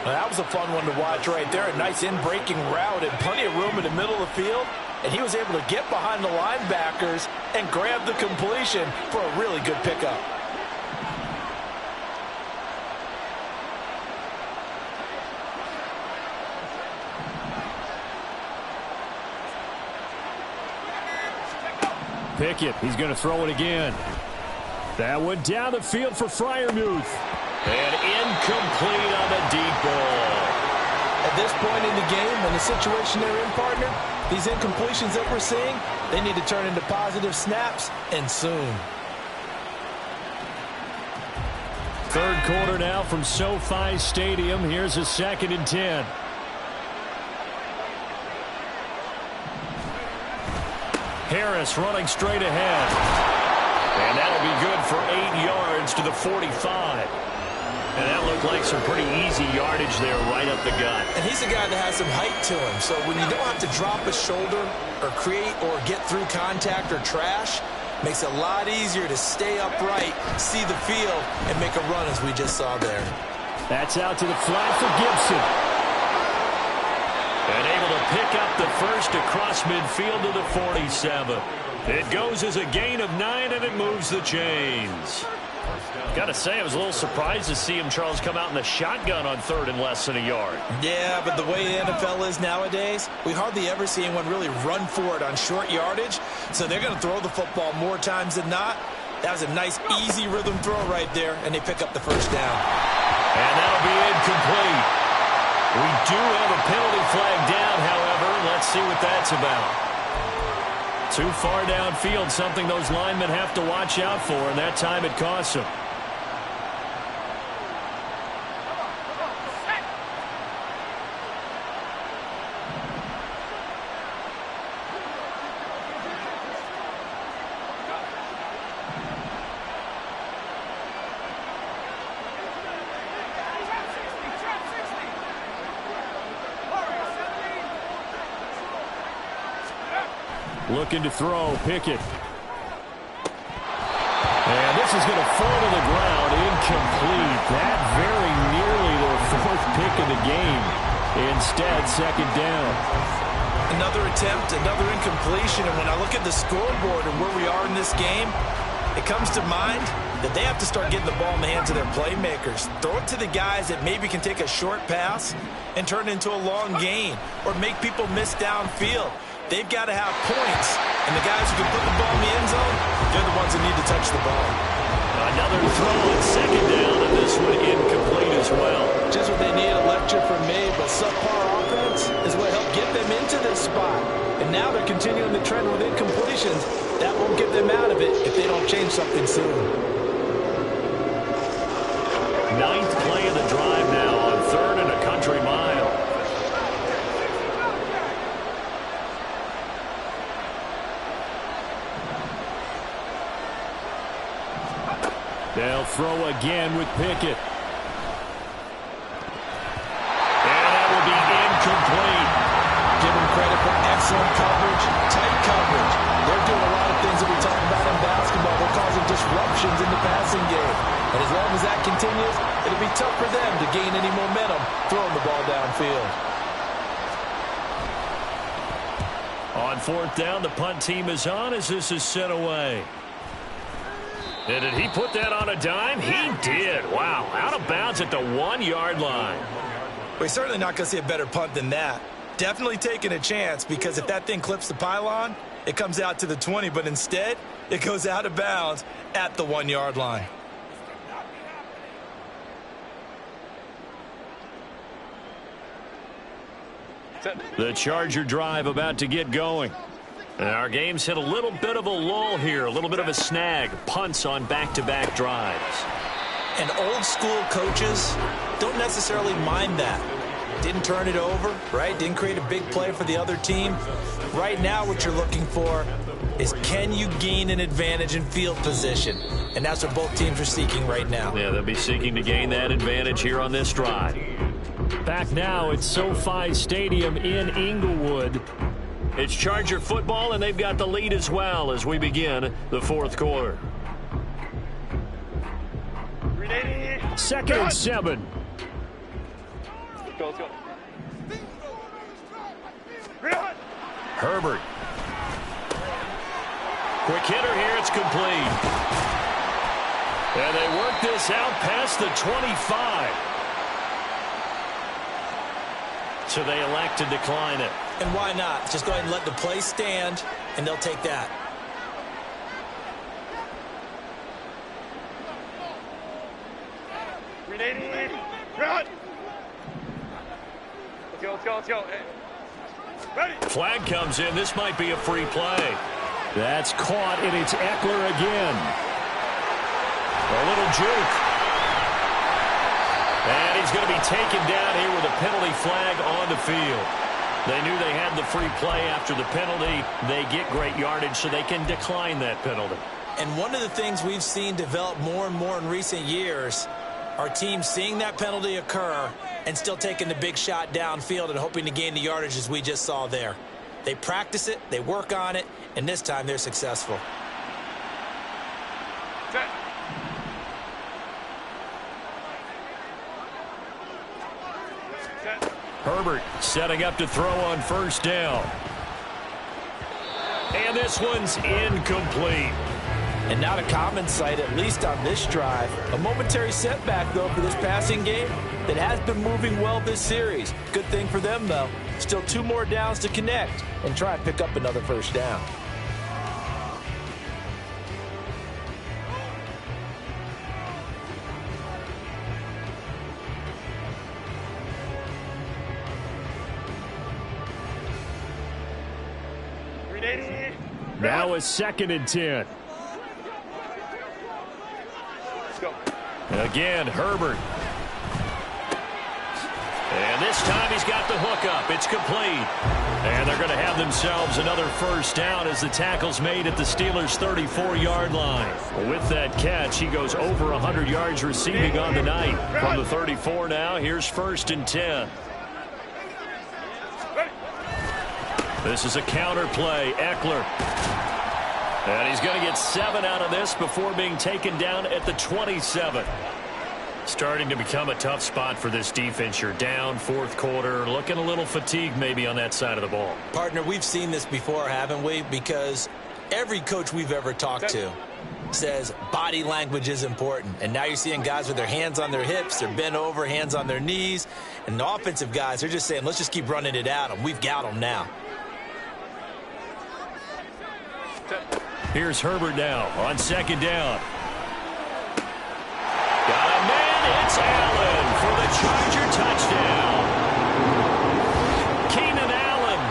Well, that was a fun one to watch right there. A nice in-breaking route and plenty of room in the middle of the field. And he was able to get behind the linebackers and grab the completion for a really good pickup. Pickett, he's going to throw it again. That one down the field for Freiermuth. And incomplete on the deep ball. At this point in the game, when the situation they're in, partner, these incompletions that we're seeing, they need to turn into positive snaps, and soon. Third quarter now from SoFi Stadium. Here's a 2nd and 10. Harris running straight ahead. And that'll be good for 8 yards to the 45. And that looked like some pretty easy yardage there right up the gut. And he's a guy that has some height to him. So when you don't have to drop a shoulder or create or get through contact or trash, makes it a lot easier to stay upright, see the field, and make a run as we just saw there. That's out to the flat for Gibson. And able to pick up the first across midfield to the 47. It goes as a gain of 9, and it moves the chains. Got to say, I was a little surprised to see him, Charles, come out in the shotgun on third and less than a yard. Yeah, but the way the NFL is nowadays, we hardly ever see anyone really run for it on short yardage. So they're going to throw the football more times than not. That was a nice, easy rhythm throw right there, and they pick up the first down. And that'll be incomplete. We do have a penalty flag down, however. Let's see what that's about. Too far downfield, something those linemen have to watch out for, and that time it costs them. Looking to throw, Pickett. And this is going to fall to the ground, incomplete. That very nearly their 4th pick of the game. Instead, second down. Another attempt, another incompletion, and when I look at the scoreboard and where we are in this game, it comes to mind that they have to start getting the ball in the hands of their playmakers. Throw it to the guys that maybe can take a short pass and turn it into a long gain or make people miss downfield. They've got to have points, and the guys who can put the ball in the end zone, they're the ones that need to touch the ball. Another throw on second down, and this one incomplete as well. Just what they need, a lecture from me, but subpar offense is what helped get them into this spot. And now they're continuing the trend with incompletions. That won't get them out of it if they don't change something soon. 9th play of the drive now on 3rd and a country mile. They'll throw again with Pickett. And that will be incomplete. Give them credit for excellent coverage, tight coverage. They're doing a lot of things that we talk about in basketball. They're causing disruptions in the passing game. And as long as that continues, tough for them to gain any momentum throwing the ball downfield. On fourth down, the punt team is on as this is sent away. And did he put that on a dime? He did. Wow, out of bounds at the 1-yard line. We're certainly not going to see a better punt than that. Definitely taking a chance, because if that thing clips the pylon, it comes out to the 20, but instead, it goes out of bounds at the 1-yard line. The Charger drive about to get going. And our game's hit a little bit of a lull here, a little bit of a snag. Punts on back-to-back drives. And old school coaches don't necessarily mind that. Didn't turn it over, right? Didn't create a big play for the other team. Right now what you're looking for is, can you gain an advantage in field position? And that's what both teams are seeking right now. Yeah, they'll be seeking to gain that advantage here on this drive. Back now at SoFi Stadium in Inglewood. It's Charger football, and they've got the lead as well as we begin the fourth quarter. 2nd and 7. Let's go. Herbert. Quick hitter here. It's complete. And they work this out past the 25. So they elect to decline it. And why not? Just go ahead and let the play stand, and they'll take that. Run! Let's go. Hey. Ready? Flag comes in. This might be a free play. That's caught, and it's Eckler again. A little juke. And he's going to be taken down here with a penalty flag on the field. They knew they had the free play after the penalty. They get great yardage, so they can decline that penalty. And one of the things we've seen develop more and more in recent years are teams seeing that penalty occur and still taking the big shot downfield and hoping to gain the yardage as we just saw there. They practice it, they work on it, and this time they're successful. Set. Herbert setting up to throw on first down. And this one's incomplete. And not a common sight, at least on this drive. A momentary setback, though, for this passing game that has been moving well this series. Good thing for them, though. Still 2 more downs to connect and try and pick up another first down. Now a 2nd and 10. Let's go. Again, Herbert. And this time he's got the hook up. It's complete. And they're going to have themselves another first down as the tackle's made at the Steelers' 34-yard line. With that catch, he goes over 100 yards receiving on the night. From the 34 now, here's 1st and 10. This is a counter play. Eckler. And he's going to get 7 out of this before being taken down at the 27. Starting to become a tough spot for this defense. You're down, fourth quarter, looking a little fatigued maybe on that side of the ball. Partner, we've seen this before, haven't we? Because every coach we've ever talked to says body language is important. And now you're seeing guys with their hands on their hips, they're bent over, hands on their knees. And the offensive guys, they're just saying, let's just keep running it at them. We've got them now. Here's Herbert now on 2nd down. Got a man. It's Allen for the Charger touchdown. Keenan Allen,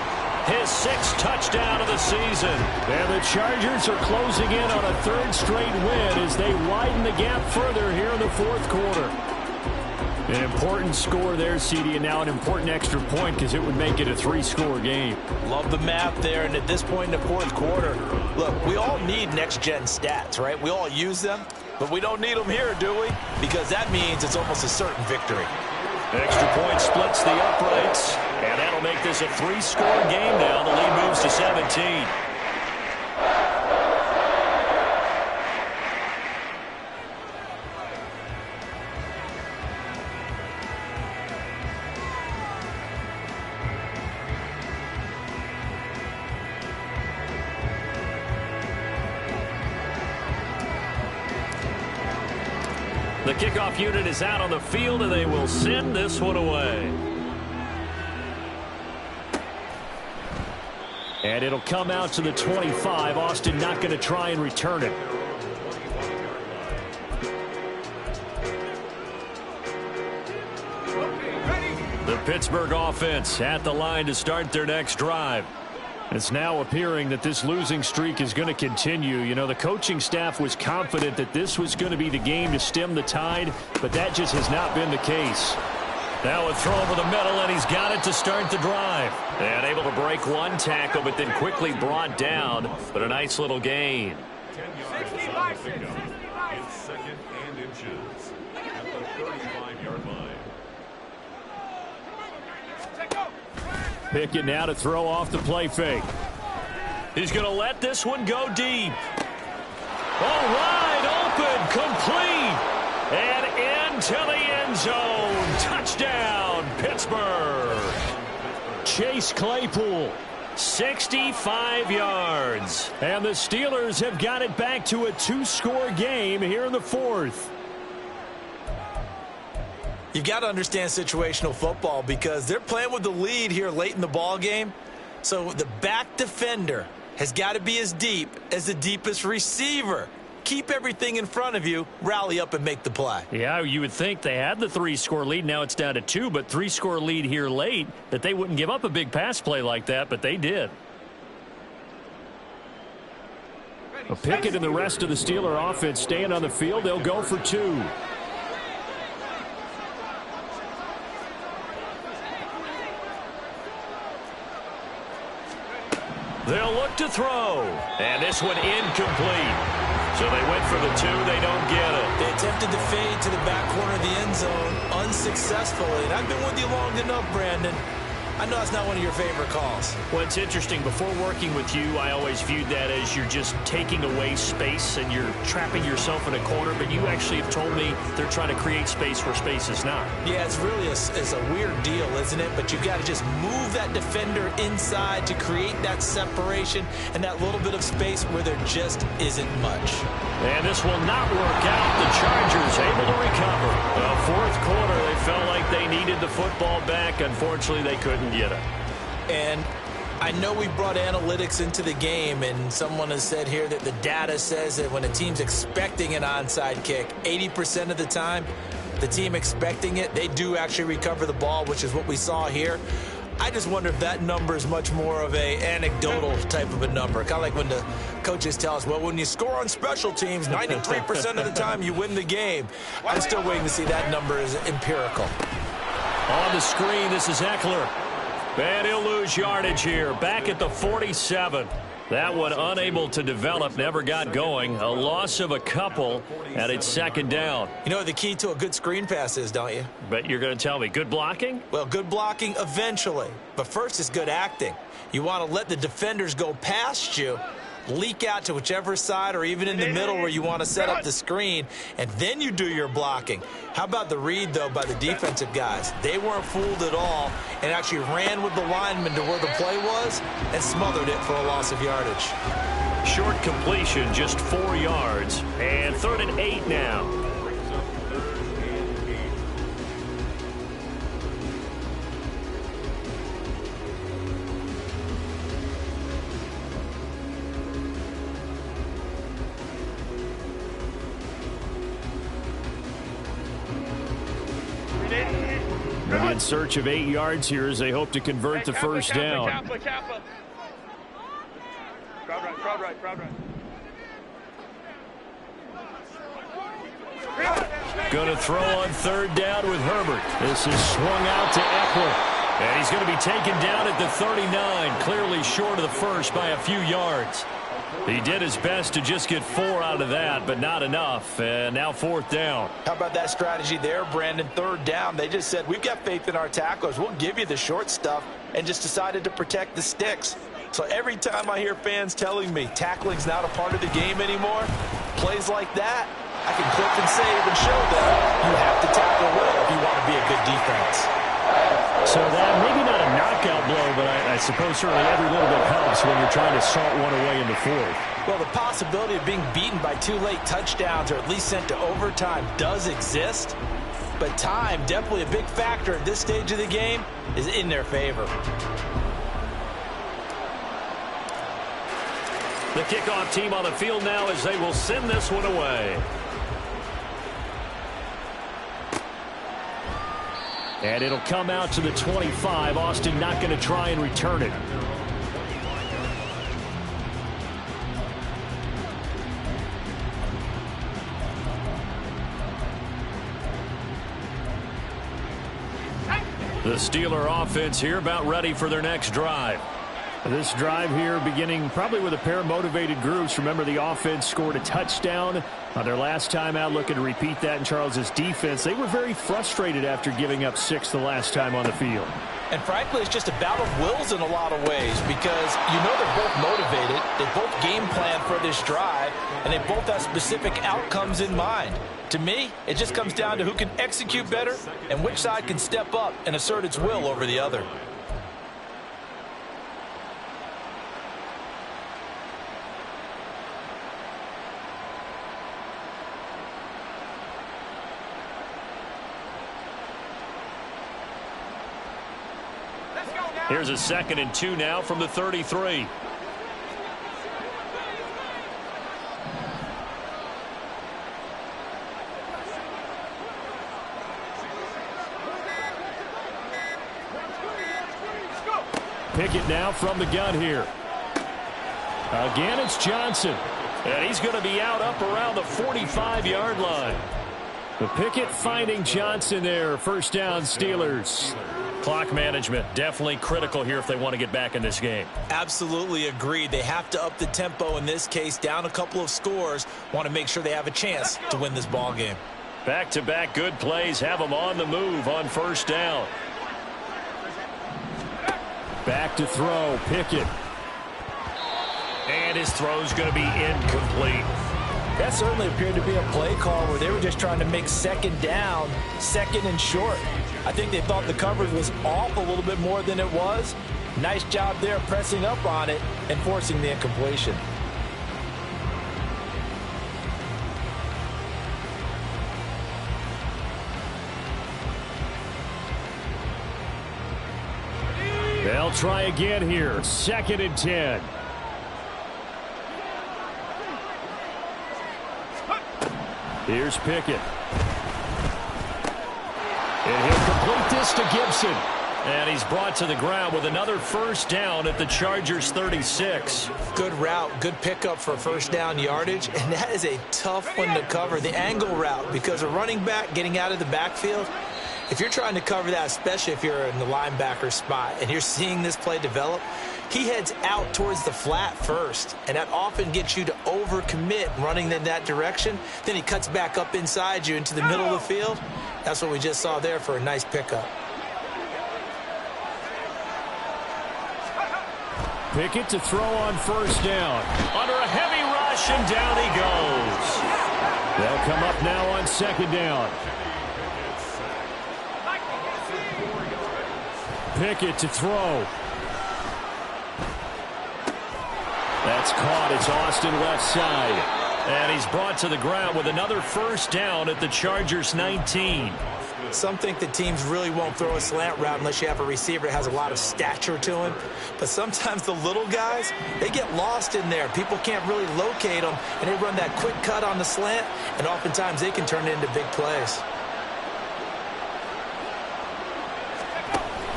his 6th touchdown of the season. And the Chargers are closing in on a 3rd straight win as they widen the gap further here in the fourth quarter. An important score there, CD, and now an important extra point because it would make it a 3-score game. Love the math there, and at this point in the fourth quarter, look, we all need next-gen stats, right? We all use them, but we don't need them here, do we? Because that means it's almost a certain victory. Extra point splits the uprights, and that'll make this a 3-score game now. The lead moves to 17. The kickoff unit is out on the field, and they will send this one away. And it'll come out to the 25. Austin not going to try and return it. The Pittsburgh offense at the line to start their next drive. It's now appearing that this losing streak is going to continue. You know, the coaching staff was confident that this was going to be the game to stem the tide, but that just has not been the case. Now a throw over the middle, and he's got it to start the drive. And able to break one tackle, but then quickly brought down. But a nice little gain. 60 yards. In second and inches at the 35-yard line. Pickett now to throw off the play fake. He's going to let this one go deep. Oh, wide open, complete, and into the end zone. Touchdown, Pittsburgh. Chase Claypool, 65 yards. And the Steelers have got it back to a two-score game here in the fourth. You've got to understand situational football because they're playing with the lead here late in the ball game. So the back defender has got to be as deep as the deepest receiver. Keep everything in front of you, rally up and make the play. Yeah, you would think they had the three-score lead. Now it's down to two, but three-score lead here late, that they wouldn't give up a big pass play like that, but they did. Pickett and the rest of the Steeler offense staying on the field. They'll go for two. They'll look to throw. And this one incomplete. So they went for the two. They don't get it. They attempted to fade to the back corner of the end zone unsuccessfully. And I've been with you long enough, Brandon. I know it's not one of your favorite calls. Well, it's interesting. Before working with you, I always viewed that as you're just taking away space and you're trapping yourself in a corner. But you actually have told me they're trying to create space where space is not. Yeah, it's really a weird deal, isn't it? But you've got to just move that defender inside to create that separation and that little bit of space where there just isn't much. And this will not work out. The Chargers able to recover. The fourth quarter, they felt like they needed the football back. Unfortunately, they couldn't get it. And I know we brought analytics into the game, and someone has said here that the data says that when a team's expecting an onside kick, 80% of the time, the team expecting it, they do actually recover the ball, which is what we saw here. I just wonder if that number is much more of a anecdotal type of a number. Kind of like when the coaches tell us, well, when you score on special teams, 93% of the time you win the game. I'm still waiting to see that number is empirical. On the screen, this is Eckler. And he'll lose yardage here. Back at the 47. That one unable to develop, never got going. A loss of a couple, and it's second down. You know what the key to a good screen pass is, don't you? But you're going to tell me, good blocking? Well, good blocking eventually. But first is good acting. You want to let the defenders go past you, leak out to whichever side or even in the middle where you want to set up the screen, and then you do your blocking. How about the read, though, by the defensive guys? They weren't fooled at all and actually ran with the lineman to where the play was and smothered it for a loss of yardage. Short completion, just 4 yards, and 3rd and 8 now. In search of 8 yards here as they hope to convert the first down. Crowd right. Going to throw on 3rd down with Herbert. This is swung out to Eckler. And he's going to be taken down at the 39, clearly short of the first by a few yards. He did his best to just get 4 out of that, but not enough. And now 4th down. How about that strategy there, Brandon? 3rd down. They just said, we've got faith in our tacklers. We'll give you the short stuff, and just decided to protect the sticks. So every time I hear fans telling me tackling's not a part of the game anymore, plays like that, I can click and save and show them you have to tackle well if you want to be a good defense. So that maybe not a knockout blow, but I suppose certainly every little bit helps when you're trying to salt one away in the fourth. Well, the possibility of being beaten by 2 late touchdowns or at least sent to overtime does exist. But time, definitely a big factor at this stage of the game, is in their favor. The kickoff team on the field now as they will send this one away. And it'll come out to the 25. Austin not going to try and return it. The Steeler offense here about ready for their next drive. This drive here beginning probably with a pair of motivated groups. Remember, the offense scored a touchdown on their last time out, looking to repeat that in Charles's defense. They were very frustrated after giving up 6 the last time on the field. And frankly, it's just a battle of wills in a lot of ways because you know they're both motivated, they both game plan for this drive, and they both have specific outcomes in mind. To me, it just comes down to who can execute better and which side can step up and assert its will over the other. Here's a 2nd and 2 now from the 33. Pickett now from the gun here. Again, it's Johnson. And he's going to be out up around the 45-yard line. The Pickett finding Johnson there. First down, Steelers. Clock management definitely critical here if they want to get back in this game. Absolutely agreed. They have to up the tempo in this case, down a couple of scores. Want to make sure they have a chance to win this ball game. Back-to-back good plays have them on the move on first down. Back to throw, Pickett. And his throw's going to be incomplete. That certainly appeared to be a play call where they were just trying to make second down, second and short. I think they thought the coverage was off a little bit more than it was. Nice job there pressing up on it and forcing the incompletion. They'll try again here. 2nd and 10. Here's Pickett. And he'll complete this to Gibson. And he's brought to the ground with another first down at the Chargers' 36. Good route, good pickup for first down yardage. And that is a tough one to cover, the angle route, because a running back getting out of the backfield, if you're trying to cover that, especially if you're in the linebacker spot and you're seeing this play develop, he heads out towards the flat first, and that often gets you to overcommit running in that direction. Then he cuts back up inside you into the middle of the field. That's what we just saw there for a nice pickup. Pickett to throw on first down. Under a heavy rush, and down he goes. They'll come up now on 2nd down. Pickett to throw. That's caught. It's Austin left side. And he's brought to the ground with another first down at the Chargers' 19. Some think that teams really won't throw a slant route unless you have a receiver that has a lot of stature to him. But sometimes the little guys, they get lost in there. People can't really locate them, and they run that quick cut on the slant, and oftentimes they can turn it into big plays.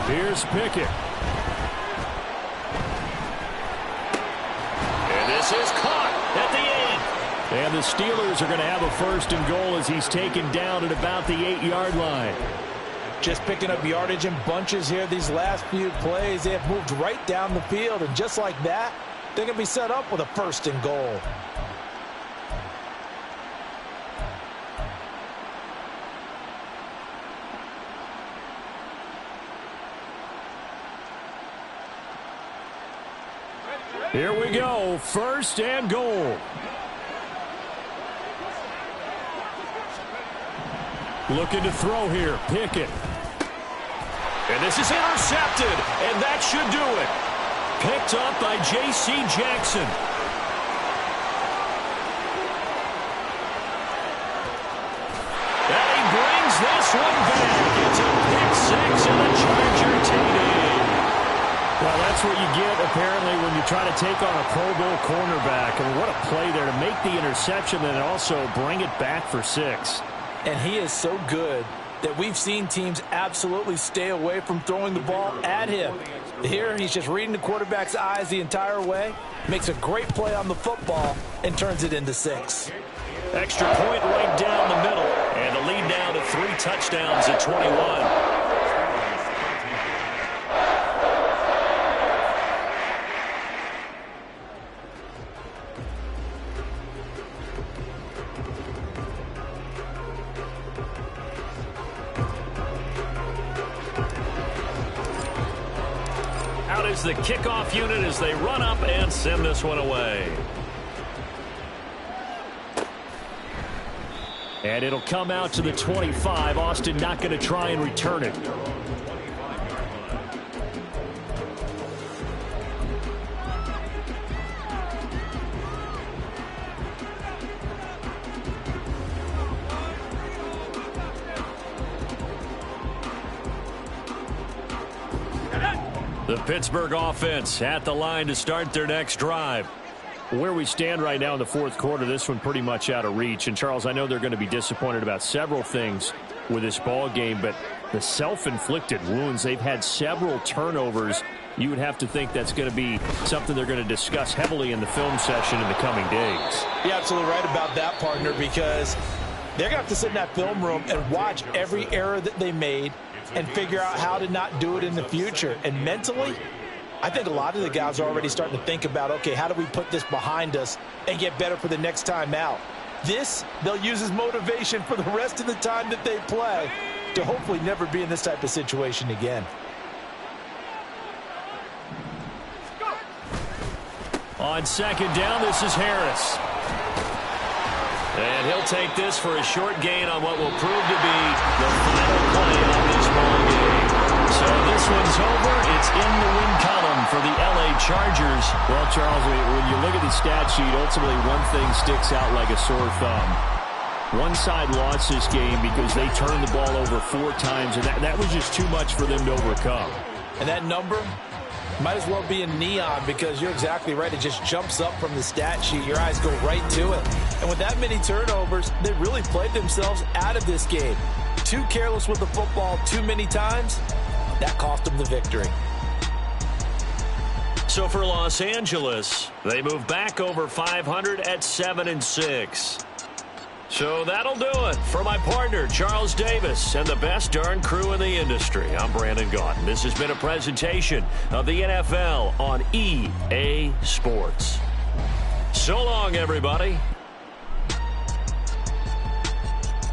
Here's Pickett. And this is caught at the end. And the Steelers are going to have a 1st and goal as he's taken down at about the 8-yard line. Just picking up yardage in bunches here these last few plays. They have moved right down the field, and just like that, they're going to be set up with a 1st and goal. Here we go, 1st and goal. Looking to throw here, Pickett. And this is intercepted, and that should do it. Picked up by J.C. Jackson. And he brings this one back. It's a pick six, and the Charger take it. Well, that's what you get, apparently, when you try to take on a Pro Bowl cornerback. I mean, what a play there to make the interception and also bring it back for 6. And he is so good that we've seen teams absolutely stay away from throwing the ball at him. Here, he's just reading the quarterback's eyes the entire way, makes a great play on the football, and turns it into 6. Extra point right down the middle. And the lead now to 3 touchdowns at 21. Out is the kickoff unit as they run up and send this one away. And it'll come out to the 25. Austin not going to try and return it. The Pittsburgh offense at the line to start their next drive. Where we stand right now in the fourth quarter, this one pretty much out of reach. And, Charles, I know they're going to be disappointed about several things with this ball game, but the self-inflicted wounds, they've had several turnovers. You would have to think that's going to be something they're going to discuss heavily in the film session in the coming days. You're absolutely right about that, partner, because they're going to have to sit in that film room and watch every error that they made and figure out how to not do it in the future. And mentally, I think a lot of the guys are already starting to think about, okay, how do we put this behind us and get better for the next time out? This, they'll use as motivation for the rest of the time that they play to hopefully never be in this type of situation again. On second down, this is Harris. And he'll take this for a short gain on what will prove to be the final play of this ball game. So this one's over. It's in the win column for the L.A. Chargers. Well, Charles, when you look at the stat sheet, ultimately one thing sticks out like a sore thumb. One side lost this game because they turned the ball over 4 times, and that was just too much for them to overcome. And that number might as well be in neon, because you're exactly right. It just jumps up from the stat sheet. Your eyes go right to it. And with that many turnovers, they really played themselves out of this game. Too careless with the football too many times. That cost them the victory. So for Los Angeles, they move back over 500 at 7-6. So that'll do it for my partner, Charles Davis, and the best darn crew in the industry. I'm Brandon Gaudin. This has been a presentation of the NFL on EA Sports. So long, everybody.